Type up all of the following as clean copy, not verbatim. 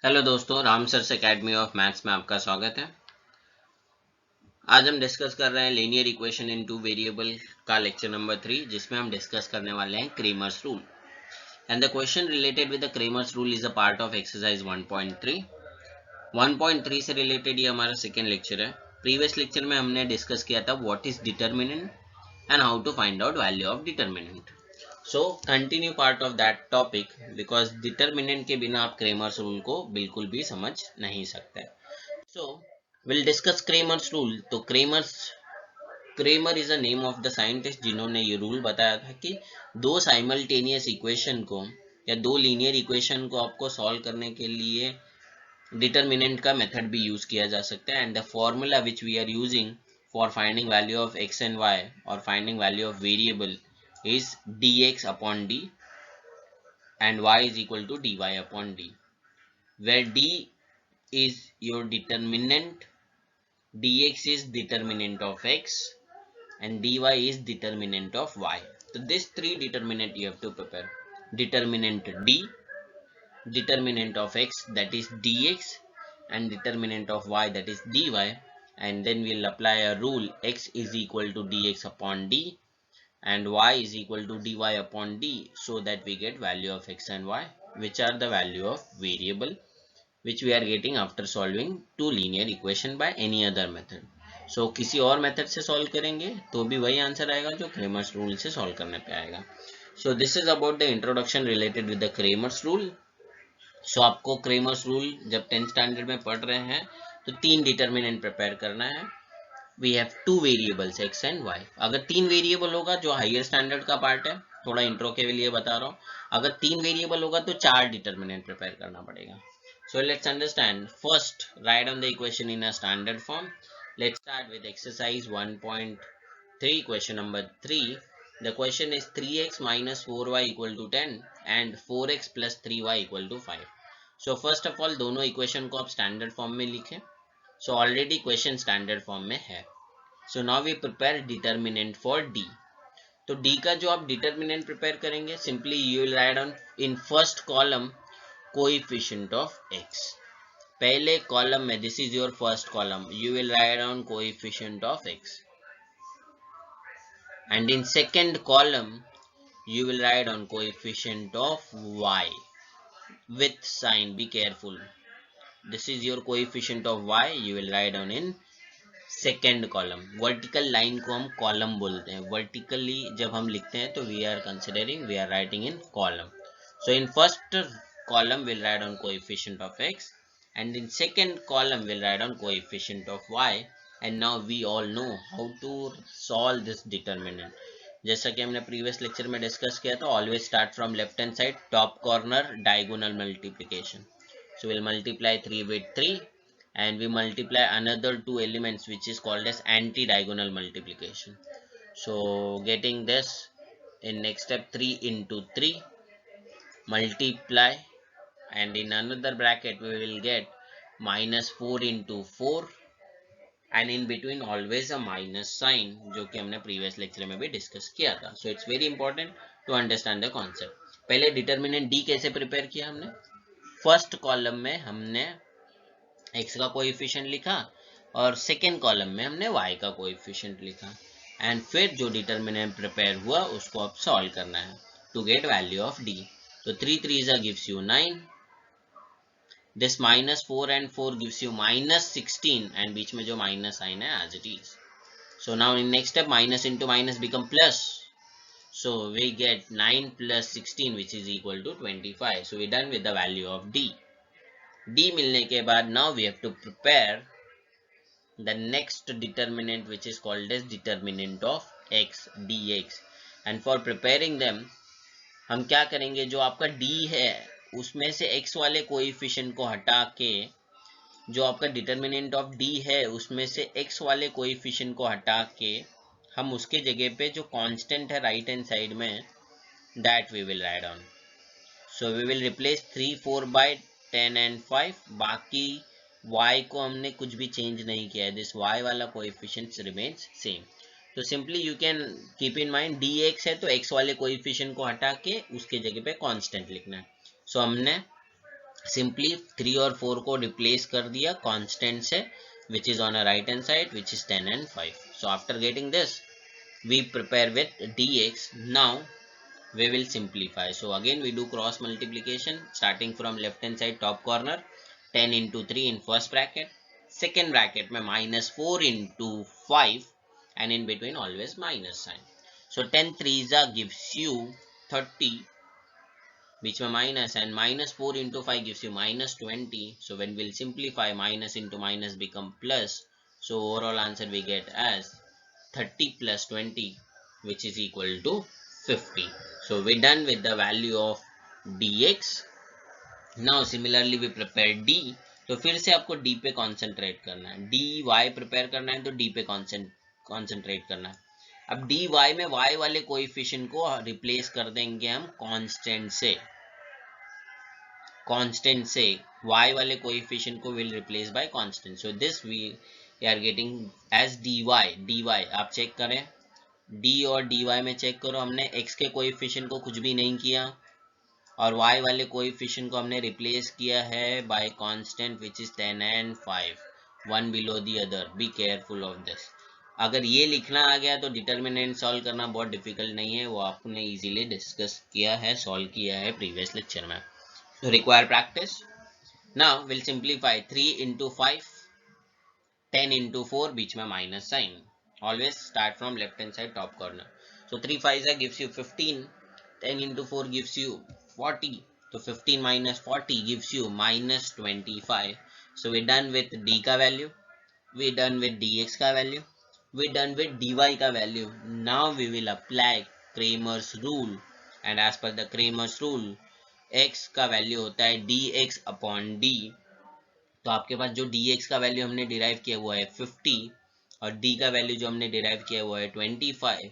Hello दोस्तों, Ram sir's academy of maths में आपका स्वागत है। आज हम डिस्कस कर रहे हैं linear equation in two variable का लेक्चर नंबर 3, जिसमें हम डिस्कस करने वाले हैं Cramer's rule. And the question related with the Cramer's rule is a part of exercise 1.3। 1.3 से रिलेटेड ये हमारा सेकेंड लेक्चर है। प्रीवियस लेक्चर में हमने डिस्कस किया था what is determinant and how to find out value of determinant. So continue part of that topic, because determinant के बिना आप क्रेमर्स रूल को बिल्कुल भी समझ नहीं सकते। So will discuss Cramer's rule. तो Cramer is a name of the scientist जिन्होंने ये रूल बताया था कि दो साइमल्टेनियस इक्वेशन को या दो लीनियर इक्वेशन को आपको सॉल्व करने के लिए डिटर्मिनेंट का मेथड भी यूज किया जा सकता है। And the formula which we are using for finding value of x and Y और finding value of variable is dx upon d and y is equal to dy upon d, where d is your determinant, dx is determinant of x and dy is determinant of y. So this three determinant you have to prepare: determinant d, determinant of x that is dx, and determinant of y that is dy. And then we'll apply a rule: x is equal to dx upon d and y is equal to dy upon d, so that we get value of x and y, which are the value of variable which we are getting after solving two linear equation by any other method. So किसी और method से solve करेंगे तो भी वही answer आएगा जो Cramer's rule से सॉल्व करने पे आएगा. So this is about the introduction related with the Cramer's rule. सो आपको क्रेमर्स रूल जब 10th स्टैंडर्ड में पढ़ रहे हैं तो तीन डिटर्मिनेंट प्रिपेयर करना है. We have two variables x and y. अगर तीन वेरिएबल होगा, जो हायर स्टैंडर्ड का पार्ट है, थोड़ा इंट्रो के लिए बता रहा हूँ, अगर तीन वेरिएबल होगा तो चार डिटर्मिनेंट प्रिपेयर करना पड़ेगा. So let's understand. First, right on the equation in a standard form. Let's start with exercise 1.3, question number 3. The question is 3x minus 4y equal to 10 and 4x plus 3y equal to 5. So first of all दोनों equation को आप standard form में लिखें. So already question standard form में है. So now we prepare determinant for D. तो D का जो आप डिटर्मिनेंट प्रिपेयर करेंगे, simply you will write on in first column coefficient of x. पहले कॉलम में, this is your first column, you will write on coefficient of x. And in second column you will write on coefficient of y with sign. Be careful. This is your coefficient of y. You will write on in second column. Vertical line को हम column बोलते हैं. Vertically जब हम लिखते हैं तो we are considering, we are writing in column. So in first column will write on coefficient of x and in second column we'll write on coefficient of y. And now we all know how to solve this determinant. जैसा कि हमने previous lecture में discuss किया था, always start from left hand side, top corner, diagonal multiplication. So we'll multiply 3 with 3 and we multiply another two elements which is called as anti-diagonal multiplication. So getting this, in next step 3 into 3 multiply, and in another bracket we will get minus 4 into 4 and in between always a minus sign, जो कि हमने previous lecture में भी discuss किया था. So it's very important to understand the concept. पहले determinant D कैसे prepare किया हमने? फर्स्ट कॉलम में हमने x का कोएफिशिएंट लिखा और सेकेंड कॉलम में हमने y का कोएफिशिएंट लिखा. एंड फिर जो डिटर्मिनेंट प्रिपेयर हुआ उसको अब सॉल्व करना है to get value of d. तो 3 3 gives you 9. This minus 4 and 4 gives you minus 16 and बीच में जो माइनस साइन है as it is. So now in next step minus into minus become plus. So we get 9 plus 16 which is equal to 25. So we done with the value of d. d मिलने के बाद now we have to prepare the next determinant which is called as determinant of x dx. And for preparing them हम क्या करेंगे, जो आपका d है उसमें से x वाले कोएफिशिएंट को हटा के, जो आपका डिटर्मिनेंट ऑफ d है उसमें से x वाले कोएफिशिएंट को हटा के हम उसके जगह पे जो कांस्टेंट है राइट हैंड साइड में, that we will write on. So we will replace 3 4 by 10 and 5. बाकी y को हमने कुछ भी चेंज नहीं किया है. दिस y वाला कोएफिशिएंट रिमेन्स सेम. तो simply you can keep in mind dx है तो x वाले कोएफिशिएंट को हटा के उसके जगह पे कांस्टेंट लिखना है. सो हमने सिंपली 3 और 4 को रिप्लेस कर दिया कांस्टेंट से, which is on a right hand side, which is 10 and 5. So after getting this, we prepare with dx. Now we will simplify. So again we do cross multiplication, starting from left hand side top corner. 10 into 3 in first bracket, second bracket में minus 4 into 5, and in between always minus sign. So 10 threes gives you 30, बीच में minus, and minus 4 into 5 gives you minus 20. So when we'll simplify, minus into minus become plus. So overall answer we get as 30 plus 20, which is equal to 50. So we're done with the value of dx. Now similarly we prepare d. तो फिर से आपको d पे concentrate करना है, dy prepare करना है तो d पे कॉन्सेंट्रेट करना है. अब dy में y वाले कोएफिशिएंट को रिप्लेस कर देंगे हम कांस्टेंट से, y वाले कोएफिशिएंट को will replace by constant. So this we are getting as dy. आप चेक करें, d और dy में चेक करो, हमने x के कोएफिशिएंट को कुछ भी नहीं किया और y वाले कोएफिशिएंट को हमने रिप्लेस किया है bye constant which is 10 and 5, one below the other. B careful of this. अगर ये लिखना आ गया तो डिटर्मिनेंट सॉल्व करना बहुत डिफिकल्ट नहीं है, वो आपने इजीली डिस्कस किया है, सॉल्व किया है प्रीवियस लेक्चर में. So require practice. Now we'll simplify 3 into 5, 10 into 4, बीच में minus sign. Always start from left hand side top corner. So 3 5s gives you 15, 10 into 4 gives you 40. So 15 minus 40 gives you minus 25. So we're done with d का value, we're done with dx का value, we're done with dy का value. Now we will apply Cramer's rule, and as per the Cramer's rule, x का value होता है dx upon d. तो आपके पास जो dx का वैल्यू हमने डिराइव किया हुआ है 50 और d का वैल्यू जो हमने डिराइव किया हुआ है 25.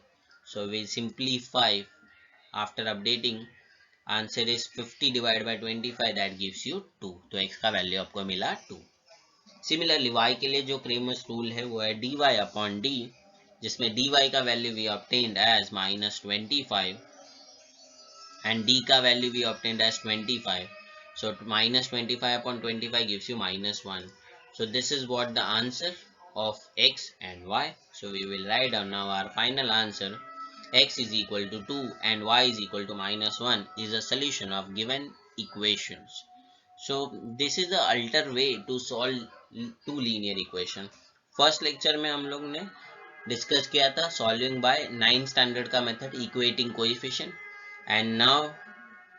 So we simplify after updating, answer is 50 divide by 25, that gives you 2. तो x का वैल्यू आपको मिला 2. सिमिलरली y के लिए जो क्रेमर्स रूल है वो है dy अपॉन d, जिसमें dy का value we obtained as minus 25 and d का value we obtained as 25. So minus 25 upon 25 gives you minus 1. So this is what the answer of x and y. So we will write down now our final answer. X is equal to 2 and y is equal to minus 1 is a solution of given equations. So this is the alter way to solve two linear equation. First lecture में हम लोग ने discuss किया था solving bye 9th standard का method equating coefficient. And now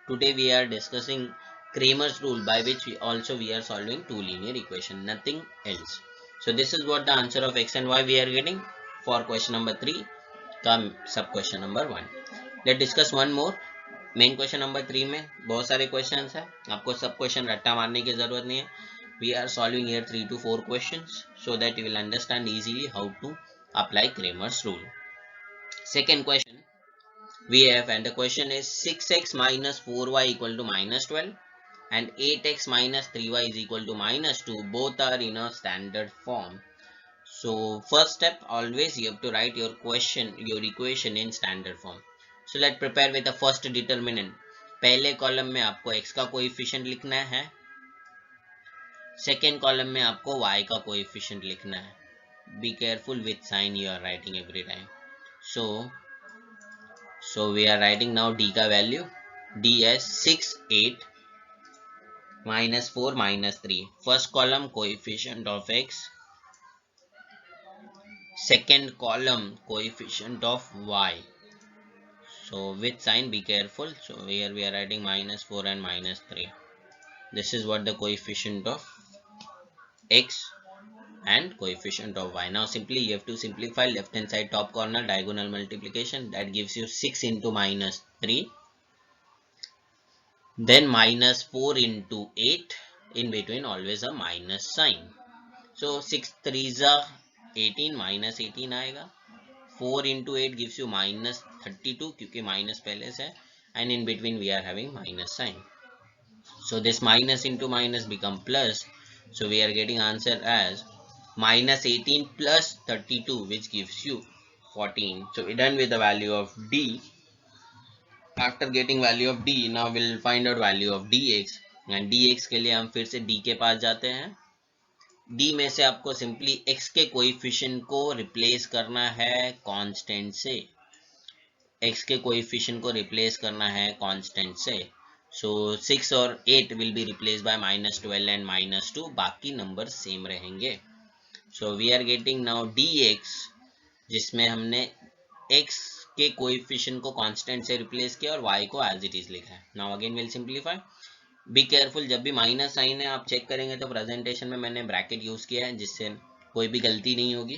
today we are discussing Cramer's rule, by which we are solving two linear equation, nothing else. So this is what the answer of x and y we are getting for question number 3 का सब question number 1. Let's discuss one more. Main question number 3 में बहुत सारे questions है, आपको सब question रट्टा मारने की जरूरत नहीं है. We are solving here 3 to 4 questions so that you will understand easily how to apply Cramer's rule. Second question we have, and the question is 6x minus 4y equal to minus 12 and 8x minus 3y is equal to minus 2. Both are in a standard form. So first step, always you have to write your equation in standard form. So let's prepare with the first determinant. पहले column में आपको x का coefficient लिखना है, second column में आपको y का coefficient लिखना है. Be careful with sign you are writing every time. So we are writing now d का value, d as 6 8 minus 4 minus 3. First column coefficient of x, second column coefficient of y. So with sign be careful. So here we are writing minus 4 and minus 3. This is what the coefficient of x and coefficient of y. Now simply you have to simplify left hand side top corner diagonal multiplication, that gives you 6 into minus 3, then minus 4 into 8, in between always a minus sign. So 6 3s are 18, minus 18 आएगा. 4 into 8 gives you minus 32 क्योंकि minus पहले से, and in between we are having minus sign. So this minus into minus become plus. So we are getting answer as minus 18 plus 32, which gives you 14. So we're done with the value of d. After getting value of d, now we'll find out value of dx. dx के लिए हम फिर से d के पास जाते हैं। d में से आपको सिंपली x के कोएफिशिएंट को रिप्लेस करना है कांस्टेंट से, x के कोएफिशिएंट को रिप्लेस करना है कांस्टेंट से। सो 6 और 8 will be replace by -12 and -2, बाकी नंबर सेम रहेंगे। So we are getting now dx, जिसमें हमने x के कोएफिशिएंट को कांस्टेंट से रिप्लेस किया और y को एज इट इज लिखा है। Now again will simplify. Be careful, जब भी माइनस साइन है आप चेक करेंगे तो प्रेजेंटेशन में मैंने ब्रैकेट यूज किया है जिससे कोई भी गलती नहीं होगी।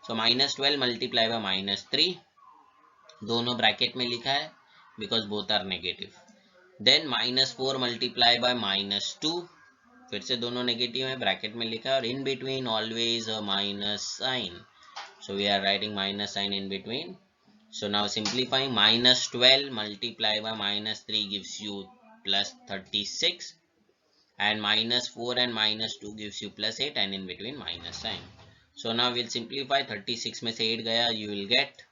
सो -12 मल्टीप्लाई बाय -3, दोनों ब्रैकेट में लिखा है because both are negative. Then -4 multiply by -2, फिर से दोनों नेगेटिव है, ब्रैकेट में लिखा है, और in between always a minus sign, so we are writing minus sign in between. So now simplifying, -12 multiplied by -3 gives you +36, and -4 and -2 gives you +8, and in between minus sign. So now we'll simplify, 36 में से 8 गया, you will get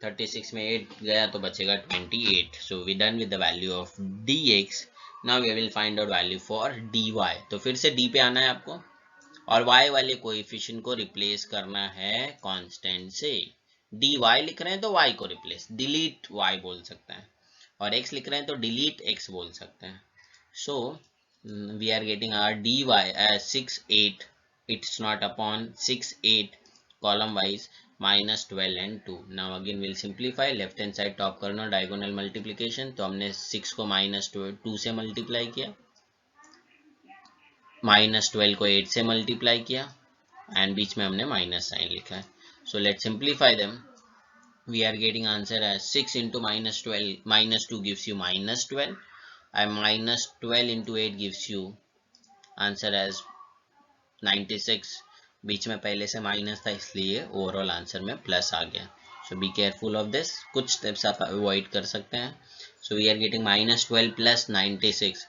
36 में 8 गया तो बचेगा 28. So we done with the value of dx. Now we will find out value for dy. तो फिर से d पे आना है आपको और y वाले कोएफिशिएंट को रिप्लेस करना है कांस्टेंट से। dy लिख रहे हैं तो y को रिप्लेस, डिलीट y बोल सकते हैं, और x लिख रहे हैं तो डिलीट x बोल सकते हैं। So we are getting our dy as 6 8, it's not upon 6 8 column wise -12 and 2। Now again will simplify, left hand side top करना डायगोनल मल्टीप्लिकेशन, तो हमने 6 को -2 से मल्टीप्लाई किया, -12 को 8 से मल्टीप्लाई किया, एंड बीच में हमने माइनस साइन लिखा है। So let simplify them, we are getting answer as 6 into -2 gives you -12, and -12 into 8 gives you answer as 96। बीच में पहले से माइनस था इसलिए ओवरऑल आंसर में प्लस आ गया। So be careful of this, कुछ स्टेप्स आप अवॉइड कर सकते हैं। So we are getting -12 plus 96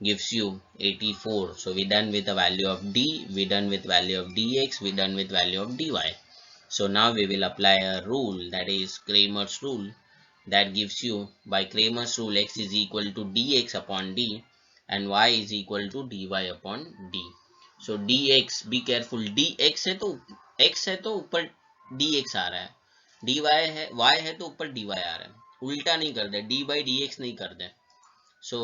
gives you 84. So we done with the value of d, we done with value of dx, we done with value of dy. So now we will apply a rule, that is Cramer's rule, that gives you, by Cramer's rule, x is equal to dx upon d and y is equal to dy upon d. So dx, be careful, dx है तो x है तो ऊपर dx आ रहा है, dy है y है तो ऊपर dy आ रहा है, उल्टा नहीं कर दे, d by dx नहीं कर दे। So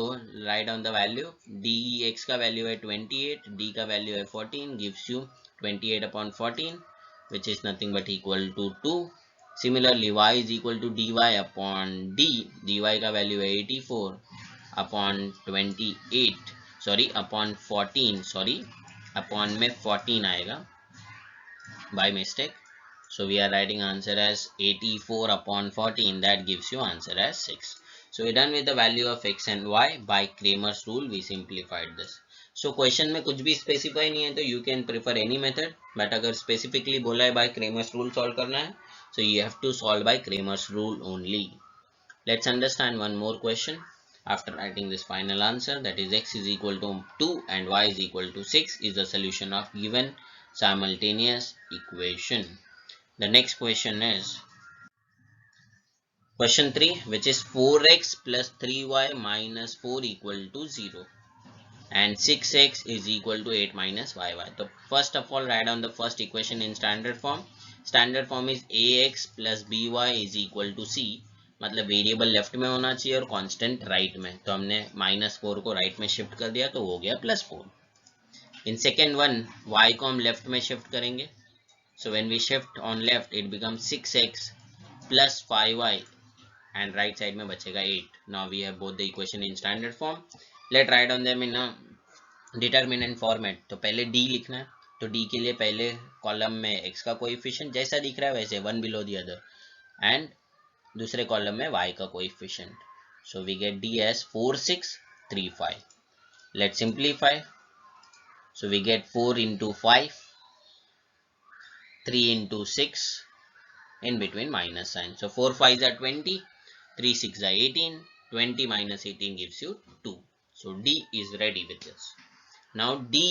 write down the value, dx का वैल्यू है 28, d का वैल्यू है 14, gives you 28 upon 14, which is nothing but equal to 2. Similarly y is equal to dy upon d, dy का वैल्यू है 84 upon 28, sorry upon 14, sorry upon में 14 आएगा by mistake. So we are writing answer as 84 upon 14, that gives you answer as 6. So we done with the value of x and y. By Cramer's rule we simplified this. So question में कुछ भी specify नहीं है तो you can prefer any method, but अगर specifically बोला है by Cramer's rule solve करना है, so you have to solve by Cramer's rule only. Let's understand one more question. After writing this final answer, that is x is equal to 2 and y is equal to 6 is the solution of given simultaneous equation. The next question is question 3, which is 4x plus 3y minus 4 equal to 0 and 6x is equal to 8 minus yy. So first of all write down the first equation in standard form. Standard form is ax plus by is equal to c, मतलब variable left में होना चाहिए और constant right में, तो हमने -4 को right में शिफ्ट कर दिया तो हो गया +4। इन सेकेंड वन y को हम लेफ्ट में शिफ्ट करेंगे, so when we shift on left it becomes 6x plus 5y and right side में बचेगा 8. Now we have both the equation in standard form. Let write on them in a determinant format. तो पहले d लिखना है, तो d के लिए पहले कॉलम में x का कोएफिशिएंट जैसा दिख रहा है वैसे 1 below the other, एंड दूसरे कॉलम में y का coefficient. So we get d as 4 6 3 5. Let's simplify. So we get 4 into 5, 3 into 6, in between minus sign. So 4 5s are 20, 3 6 are 18, 20 minus 18 gives you 2. So D is ready with this. Now D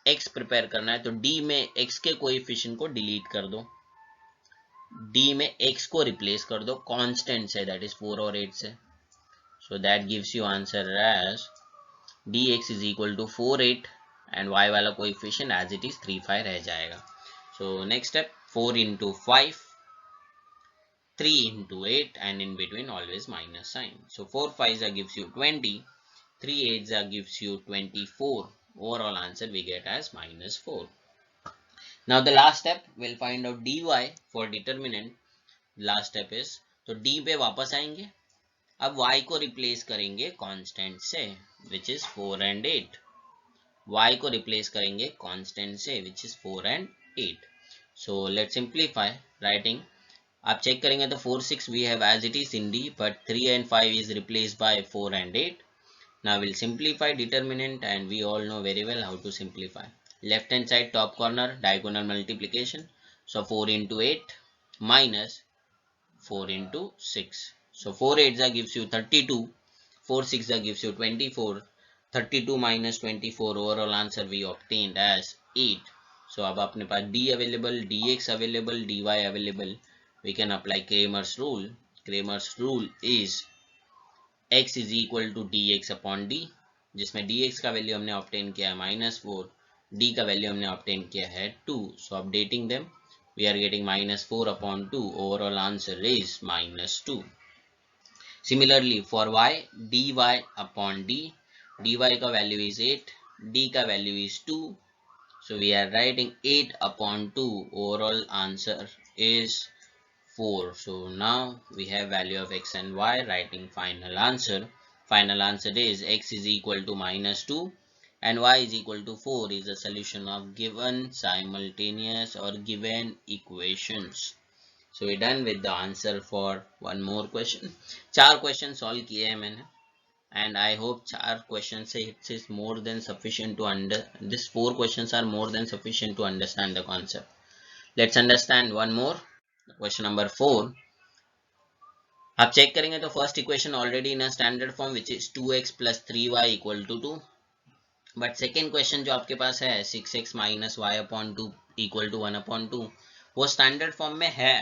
x prepare करना है, तो D में x के coefficient को delete कर दो, D में x को रिप्लेस कर दो कांस्टेंट से, दैट इज 4 और 8 से. So that gives you answer as dx is equal to 4/8 and y वाला कोएफिशिएंट as it is 3/5 रह जाएगा. So next step, 4 into 5, 3 into 8, and in between always minus sign. So 4 5s gives you 20, 3 8s gives you 24. Overall answer we get as -4. Now the last step, we'll find out dy for determinant. Last step is, तो d पे वापस आएंगे. अब y को replace करेंगे constant से which is 4 and 8. y को replace करेंगे कांस्टेंट से which is 4 and 8. So let's simplify writing. आप चेक करेंगे तो 4 6 we have as it is in d, but 3 and 5 is replaced by 4 and 8. Now we'll simplify determinant, and we all know very well how to simplify. Left hand side top corner diagonal multiplication. So 4 into 8 minus 4 into 6. So 4 8 gives you 32, 4 6 gives you 24, 32 minus 24, overall answer we obtained as 8. So अब अपने पास d available, dx available, dy available. We can apply Cramer's rule. Cramer's rule is x is equal to dx upon d, जिसमें dx का value हमने obtain किया है -4, d का value हमने obtain किया है 2. So updating them, we are getting -4 upon 2. Overall answer is -2. Similarly for y, dy upon d, dy का वैल्यू is 8, d का value is 2. So we are writing 8 upon 2. Overall answer is 4. So now we have value of x and y. Writing final answer. Final answer is x is equal to -2 and y is equal to 4 is the solution of given simultaneous or given equations. So we're done with the answer for one more question. 4 question solve किए हैं मैंने, and I hope 4 questions it is more than sufficient to these 4 questions are more than sufficient to understand the concept. Let's understand one more. Question number 4. आप check करेंगे तो first equation already in standard form which is 2x plus 3y equal to 2. But second question जो आपके पास है 6x minus y upon 2 equal to 1 upon 2, वो standard form में है,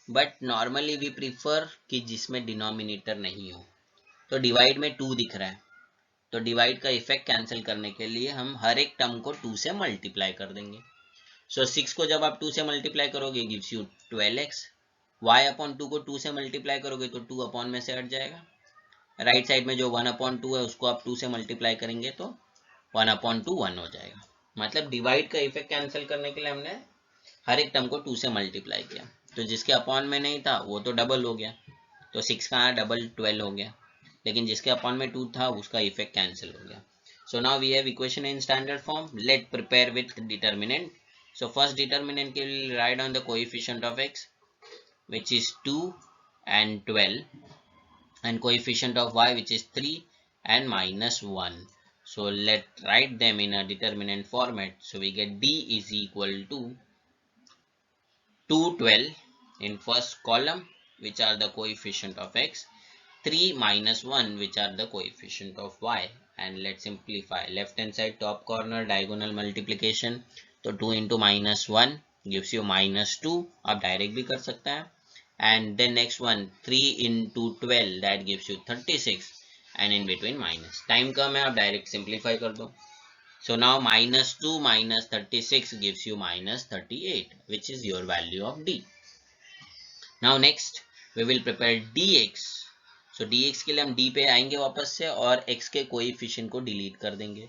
बट नॉर्मली वी प्रीफर कि जिसमें डिनोमिनेटर नहीं हो. तो डिवाइड में 2 दिख रहा है, तो डिवाइड का इफेक्ट कैंसिल करने के लिए हम हर एक टर्म को 2 से मल्टीप्लाई कर देंगे. सो 6 को जब आप 2 से मल्टीप्लाई करोगे gives you 12x. y upon 2 को 2 से मल्टीप्लाई करोगे तो 2 अपॉन में से हट जाएगा. राइट साइड में जो 1 अपॉन 2 है उसको आप 2 से मल्टीप्लाई करेंगे तो 1 अपॉन 2 1 हो जाएगा. मतलब डिवाइड का इफेक्ट कैंसिल करने के लिए हमने हर एक टर्म को 2 से मल्टीप्लाई किया. तो जिसके अपॉन में नहीं था वो तो डबल हो गया, तो 6 का डबल 12 हो गया, लेकिन जिसके अपॉन में 2 था उसका इफेक्ट कैंसिल हो गया. So now we have equation in standard form. Let prepare with determinant. So first determinant we will write down the coefficient of x, which is 2 and 12, and coefficient of y, which is 3 and -1. So let's write them in a determinant format. So we get d is equal to 2 12 in first column, which are the coefficient of x, 3 -1, which are the coefficient of y. And let's simplify. Left hand side top corner diagonal multiplication. तो 2 into -1 gives you -2. आप direct भी कर सकते हैं. And then next one 3 into 12 that gives you 36, and in between minus. Time कम है, आप direct simplify कर दो. So now -2 minus 36 gives you -38, which is your value of d. Now next we will prepare dx. So dx के लिए हम d पे आएंगे वापस से और x के कोएफिशिएंट को डिलीट कर देंगे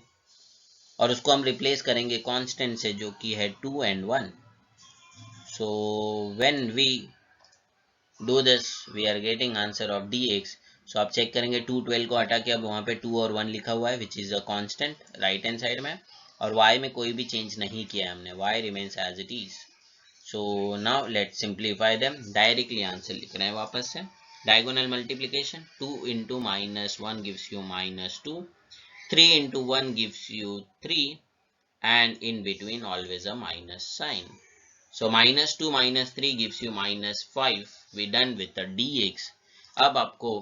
और उसको हम रिप्लेस करेंगे कांस्टेंट से जो कि है 2 and 1. So when we do this we are getting answer of dx. So आप चेक करेंगे 2 12 को हटा के अब वहाँ पे 2 और 1 लिखा हुआ है which is a constant right hand side में, और y में कोई भी चेंज नहीं किया हमने, y remains as it is. So now let's simplify them. Directly answer लिख रहे हैं वापस से. Diagonal multiplication 2 into -1 gives you -2, 3 into 1 gives you 3, and in between always a minus sign. So -2 minus 3 gives you -5. We done with the dx. अब आपको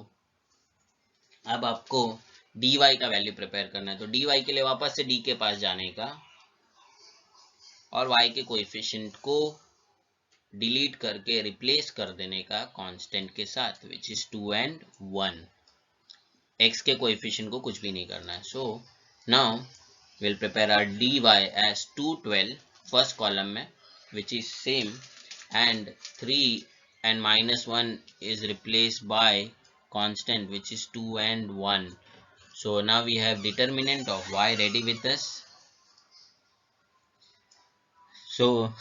dy का value prepare करना है. तो dy के लिए वापस से d के पास जाने का और y के कोएफिशिएंट को डिलीट करके रिप्लेस कर देने का कांस्टेंट के साथ, which is 2 and 1. x के कोएफिशिएंट को कुछ भी नहीं करना है. So now we'll prepare our dy as 212 first column में, which is same, and 3 and minus 1 is replaced by constant which is 2 and 1. So now we have determinant of y ready with us. So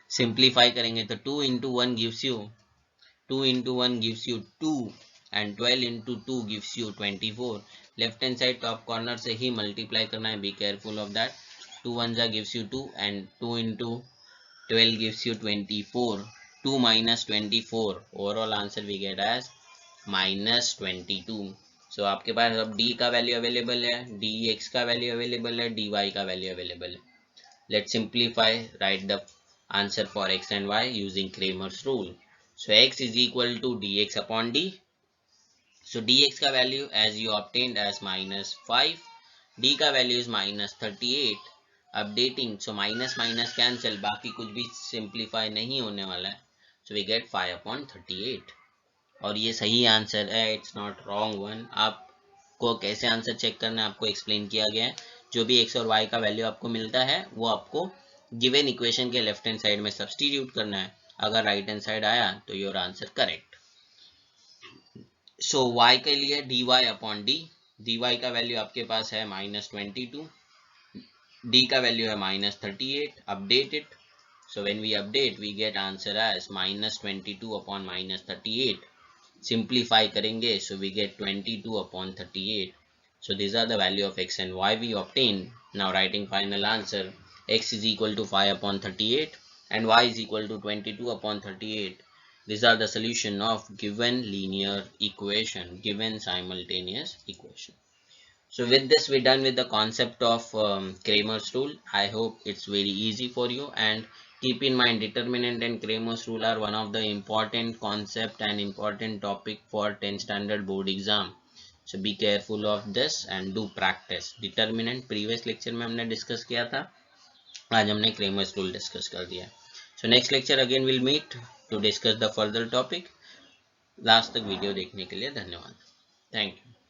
simplify करेंगे तो 2 into 1 gives you 2 and 12 into 2 gives you 24. Left hand side top corner से ही multiply करना है, be careful of that. 2 1 gives you 2 and 2 into 12 gives you 24. 2 minus 24, overall answer we get as minus 22. So आपके पास अब d का value available है, dx का value available है, dy का वैल्यू अवेलेबल है. Let's simplify, write the answer for x and y using Cramer's rule. So x is equal to dx upon d. So dx का value as you obtained as minus 5, d का value is minus 38. Updating, so minus minus cancel, बाकी कुछ भी simplify नहीं होने वाला है. So we get 5 upon 38. और ये सही आंसर है, it's not wrong one. आपको कैसे आंसर चेक करना है आपको एक्सप्लेन किया गया है. जो भी x और y का वैल्यू आपको मिलता है वो आपको गिवन इक्वेशन के लेफ्ट हैंड साइड में सब्स्टिट्यूट करना है. अगर राइट हैंड साइड आया तो your answer correct. So y के लिए dy अपॉन डी, dy का वैल्यू आपके पास है minus 22, d का वैल्यू है minus 38. Update it. So when we update we get answer as minus 22 upon minus 38. Simplify करेंगे so we get 22 upon 38. So these are the value of x and y we obtained. Now writing final answer, x is equal to 5 upon 38 and y is equal to 22 upon 38. These are the solution of given linear equation, given simultaneous equation. So with this we're done with the concept of Cramer's rule. I hope it's very easy for you, and keep in mind determinant and Cramer's rule are one of the important concept and important topic for 10th standard board exam. So be careful of this and do practice. Determinant previous lecture में हमने discuss किया था, आज हमने Cramer's rule discuss कर दिया. So next lecture again we'll meet to discuss the further topic. Last तक video देखने के लिए धन्यवाद. Thank you.